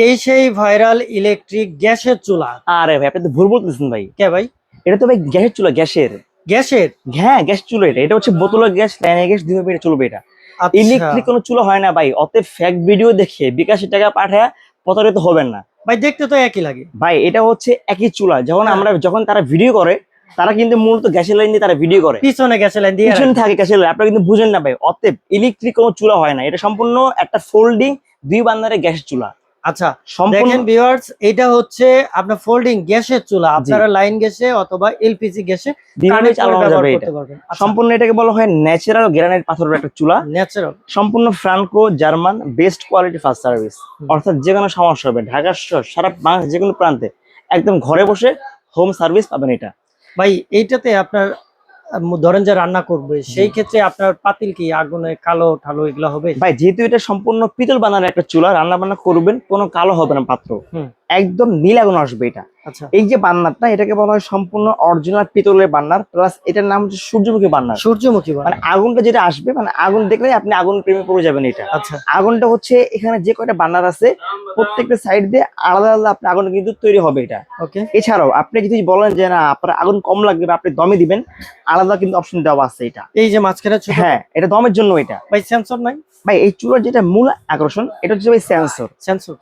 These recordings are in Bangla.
এই সেই ভাইরাল ইলেকট্রিক গ্যাসের চুলা। আরে ভাই আপনি তো ভুল বলতেছেন ভাই। কে ভাই? এটা তো ভাই গ্যাসের চুলা, গ্যাসের। গ্যাসের? হ্যাঁ, গ্যাস চুলা। এটা হচ্ছে বোতলের গ্যাস, লাইনের গ্যাস, দুইভাবে এটা চলবে। এটা আচ্ছা ইলেকট্রিক কোনো চুলা হয় না ভাই। অতএব ফেক ভিডিও দেখে বিকাশে টাকা পাঠায় প্রতারিত হবেন না ভাই, দেখতে তো একই লাগে ভাই। এটা হচ্ছে একই চুলা। হ্যাঁ। যখন তারা ভিডিও করে, তারা কিন্তু মূলত গ্যাসের লাইন দিয়ে তারা ভিডিও করে, পিছনে গ্যাসের লাইন দিয়ে পিছনে থাকে গ্যাসের লাইন। আপনারা কিন্তু বুঝেন না ভাই। অতএব ইলেকট্রিক কোনো চুলা হয় না। এটা সম্পূর্ণ একটা ফোল্ডিং দুই বার্নারের গ্যাসের চুলা। আচ্ছা সম্পূর্ণ দেখেন ভিউয়ার্স, এটা হচ্ছে আপনার ফোল্ডিং গ্যাসের চুলা। আপনারা লাইন গ্যাসে অথবা এলপিজি গ্যাসে দুইভাবে কানেক্ট করে চালানো ব্যবহার যাবে করতে এটা। পারবেন। সম্পূর্ণ এটাকে বলা হয় ন্যাচারাল গ্রানাইট পাথরের একটা চুলা। ন্যাচারাল, সম্পূর্ণ Franco German best quality fast service. অর্থাৎ যে কোনো সমস্যা হবে ঢাকা সহ সারা বাংলাদেশ যে কোনো প্রান্তে একদম ঘরে বসে হোম সার্ভিস পাবেন এটা। ভাই এইটাতে আপনার ধরেন যে রান্না করবে, সেই ক্ষেত্রে আপনার পাতিল কি আগুনে কালো ঠালো এগুলো হবে? ভাই যেহেতু এটা সম্পূর্ণ পিতল বানানোর একটা চুলা, রান্না বান্না করবেন কোনো কালো হবে না পাত্র, একদম নীল আগুন আসবে এটা। আচ্ছা, এই যে বান্নারটা, এটাকে বলা হয় সম্পূর্ণ অরিজিনাল পিতলের বান্নার, প্লাস এটার নাম হচ্ছে সূর্যমুখী বান্নার। সূর্যমুখী মানে আগুনটা যেটা আসবে, মানে আগুন দেখলে আপনি আগুন প্রেমে পড়ে যাবেন এটা। আচ্ছা, আগুনটা হচ্ছে এখানে যে কয়টা বান্নার আছে প্রত্যেকটা সাইড দিয়ে আলাদা আলাদা আপনি আগুন কিন্তু তৈরি হবে এটা। ওকে। এছাড়াও আপনি যদি বলেন যে না আপনার আগুন কম লাগবে বা আপনি দমে দিবেন, আলাদা কিন্তু অপশন দেওয়া আছে এটা। এই যে মাঝখানে ছোট, হ্যাঁ এটা দমের জন্য এটা। ভাই সেন্সর নাই? ভাই এই চুলার যেটা মূল আকর্ষণ এটা হচ্ছে ভাই সেন্সর।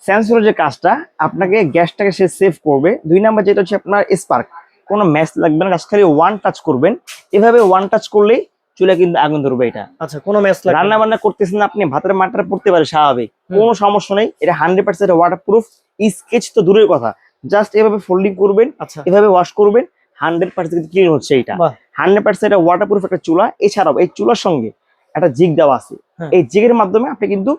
সেন্সরের যে কাজটা, আপনাকে গ্যাসটাকে সে সেভ করবে। দুই নাম্বার যেটা হচ্ছে আপনার স্পার্ক, কোনো ম্যাচ লাগবে না, খালি ওয়ান টাচ করবেন। এভাবে ওয়ান টাচ করলেই চুলা কিন্তু আগুন ধরবে এটা। আচ্ছা, কোনো ম্যাচ লাগবে না। রান্না বান্না করতেছেন আপনি, ভাতের মাঠটা পড়তে পারে স্বাভাবিক, কোনো সমস্যা নেই। এটা 100% ওয়াটারপ্রুফ। স্কেচ তো দূরের কথা, জাস্ট এভাবে ফোল্ডিং করবেন, আচ্ছা, এভাবে ওয়াশ করবেন, 100% ক্লিন হচ্ছে এটা। 100% ওয়াটারপ্রুফ একটা চুলা। এছাড়াও এই চুলার সঙ্গে একটা জিগ দেওয়া আছে। এই জিগের মাধ্যমে আপনি কিন্তু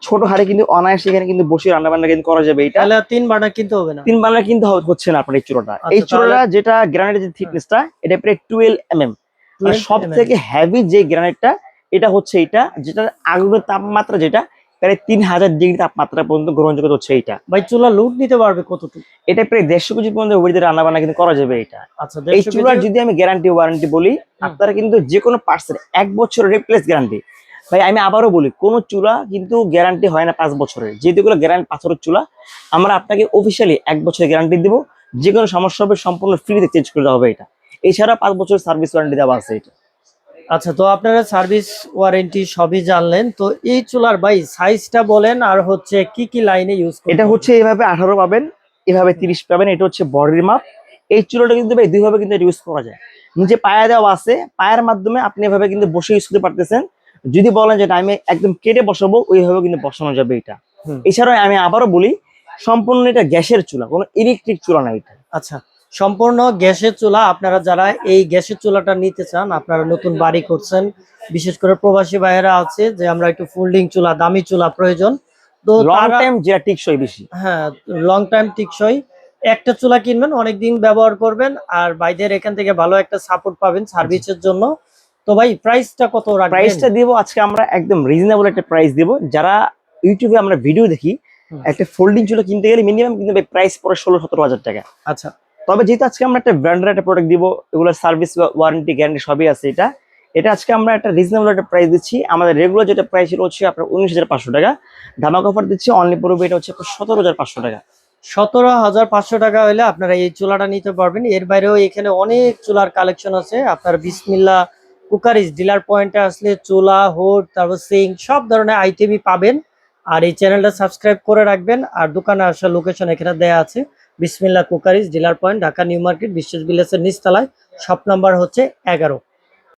ছোট হাড়ে কিন্তু অনায়াসে এখানে কিন্তু বসে রান্না বান্না কিন্তু করা যাবে এটা। তাহলে 3 বার্নার কিনতে হবে না? 3 বার্নার কিন্তু হচ্ছে না আপনার এই চুলাটা। এই চুলাটা যেটা গ্রানাইটের যে থিকনেসটা, এটা প্রায় 12 mm। সব থেকে হেভি যে গ্রানাইটটা এটা হচ্ছে এটা, যেটা আগুনের তাপমাত্রা যেটা প্রায় 3000 ডিগ্রি তাপমাত্রা পর্যন্ত গ্রহণযোগ্য হচ্ছে এটা। ভাই চুলা লোড নিতে পারবে কতটুকু? এটা প্রায় 150 কেজি পর্যন্ত ওয়েটে রান্না বান্না কিন্তু করা যাবে এটা। আচ্ছা, এই চুলার যদি আমি গ্যারান্টি ওয়ারেন্টি বলি, আপনারা কিন্তু যে কোনো পার্টসের 1 বছরের রিপ্লেস গ্যারান্টি। ভাই আমি আবারও বলি, কোন চুলা কিন্তু গ্যারান্টি হয় না 5 বছরের। যেগুলো গ্যারান্টি পাথরের চুলা, আমরা আপনাকে অফিসিয়ালি 1 বছরের গ্যারান্টি দিব। যে কোনো সমস্যা হবে সম্পূর্ণ ফ্রিতে চেঞ্জ করে দেওয়া হবে এটা। এছাড়া 5 বছরের সার্ভিস ওয়ারেন্টি দেওয়া আছে এটা। আচ্ছা, তো আপনারা সার্ভিস ওয়ারেন্টি সবই জানলেন, তো এই চুলার ভাই সাইজটা বলেন, আর হচ্ছে কি কি লাইনে ইউজ করবেন? এটা হচ্ছে এভাবে 18 পাবেন, এভাবে 30 পাবেন। এটা হচ্ছে বডির মাপ। এই চুলাটা কিন্তু ভাই দুইভাবে কিন্তু ইউজ করা যায়। নিচে পায়া দেওয়া আছে, পায়ের মাধ্যমে আপনি এভাবে কিন্তু বসে ইউজ করতে পারতেছেন। যদি বলেন যে আমি একদম কেটে বসাবো, ওইভাবে কিন্তু বসানো যাবে এটা। এছাড়াও আমি আবারও বলি, সম্পূর্ণ এটা গ্যাসের চুলা, কোনো ইলেকট্রিক চুলা না এটা। আচ্ছা, সম্পূর্ণ গ্যাসের চুলা। আপনারা যারা এই গ্যাসের চুলাটা নিতে চান, আপনারা নতুন বাড়ি করছেন, বিশেষ করে প্রবাসী ভাইয়েরা আছে যে আমরা একটু ফোল্ডিং চুলা, দামি চুলা প্রয়োজন, তো লং টাইম যেটা টিকসই বেশি। হ্যাঁ, লং টাইম টিকসই একটা চুলা কিনবেন, অনেকদিন ব্যবহার করবেন, আর ভাইদের এখান থেকে ভালো একটা সাপোর্ট পাবেন সার্ভিসের জন্য। তো ভাই প্রাইসটা কত রাখবেন? প্রাইসটা দিব আজকে আমরা একদম রিজনেবল একটা প্রাইস দিব। যারা ইউটিউবে আমরা ভিডিও দেখি, একটা ফোল্ডিং চুলা কিনতে গেলে মিনিমাম কিন্তু প্রাইস পড়ে 16-17 হাজার টাকা। আচ্ছা, তবে যেহেতু আজকে আমরা একটা ব্র্যান্ডের একটা প্রোডাক্ট দিব, এগুলোর সার্ভিস ওয়ারেন্টি গ্যারান্টি সবই আছে এটা আজকে আমরা একটা রিজনেবল একটা প্রাইস দিচ্ছি। আমাদের রেগুলার যেটা প্রাইস ছিল হচ্ছে আপনার 19,500 টাকা, ধামাকা অফার দিচ্ছি অনলি পড়বে এটা হচ্ছে আপনার 17,500 টাকা। 17,500 টাকা হলে আপনারা এই চুলাটা নিতে পারবেন। এর বাইরেও এখানে অনেক চুলার কালেকশন আছে। আপনার বিসমিল্লাহ কুকারিজ ডিলার পয়েন্টে আসলে চুলা, হুড, তারপর সিঙ্ক সব ধরনের আইটেমই পাবেন। আর এই চ্যানেলটা সাবস্ক্রাইব করে রাখবেন। আর দোকানে আসার লোকেশন এখানে দেয়া আছে, বিসমিল্লাহ cookeries dealer point, Dhaka new market, বিশ্বাস ভিলেজের নিচতলায়, শপ নাম্বার হচ্ছে 11।